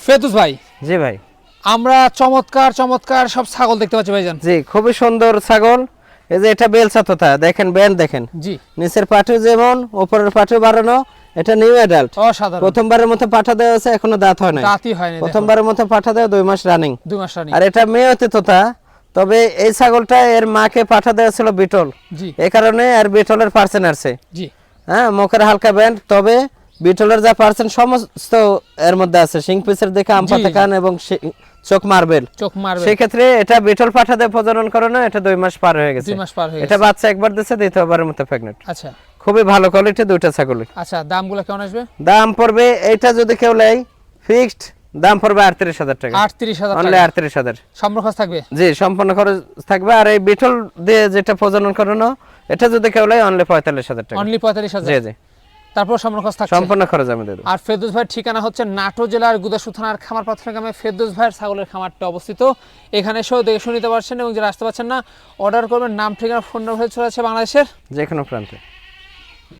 ফেরদৌস ভাই, জি ভাই, আমরা চমৎকার চমৎকার সব ছাগল দেখতে পাচ্ছি ভাইজান। জি খুবই সুন্দর ছাগল। এই যে এটা বেলচা তোতা, দেখেন ব্যান্ড দেখেন, জি নিচের পাঠে যেমন উপরের পাঠে বাড়ানো, এটা নিউ অ্যাডাল্ট। অসাধারণ, প্রথমবারের মতো পাঠা দেওয়া আছে, এখনো দাঁত হয় না, দাঁতই হয়নি, প্রথমবারের মতো পাঠা দেওয়া 2 মাস রানিং। 2 মাস রানিং। আর এটা মেয়েতে তোতা, তবে এই ছাগলটা এর মাকে পাঠা দেওয়া ছিল বিটল, জি এই কারণে আর বিটলের পার্সেন্ট আছে। জি হ্যাঁ, মুখের হালকা ব্যান্ড, তবে বিটলের যা পার্সেন্ট সমস্ত এর মধ্যে আছে। শিং পিসের দেখে আম পাতা কান এবং চোখ মার্বেল, চোখ মারবে। সেই ক্ষেত্রে এটা বিটল পাঠা দিয়ে প্রজনন করানো, এটা 2 মাস পার হয়ে গেছে। 2 মাস পার হয়ে এটা গেছে। বাচ্চা একবার দিচ্ছে, দ্বিতীয়বারের মতো প্রেগনেন্ট। আচ্ছা খুবই ভালো কোয়ালিটি দুইটা ছাগল। আচ্ছা, দামগুলো কেমন আসবে? দাম পড়বে, এইটা যদি কেউ নেয় ফিক্সড দাম পড়বে 38,000 টাকা। 38,000 অনলি টাকা 38,000। সম্পূর্ণ খরচ থাকবে? জি, সম্পূর্ণ খরচ থাকবে। আর এই বিটল দিয়ে যেটা প্রজনন করানো, এটা যদি কেউ নেয় অনলি 45,000 টাকা। অনলি 45,000। জি জি, তারপর সম্পূর্ণ খরচ থাকছে? সম্পূর্ণ খরচ আমি দেব। আর ফেরদৌস ভাইয়ের ঠিকানা হচ্ছে নাটোর জেলার গুদাসু থানার খামারপাথর গ্রামে ফেরদৌস ভাইয়ের ছাগলের খামারটা অবস্থিত। এখানে এসেও দেখে শুনে নিতে পারছেন, এবং যারা আসতে পারছেন না অর্ডার করবেন, নাম ঠিকানা ফোন নম্বর চলে আছে বাংলাদেশের যে কোনো প্রান্তে।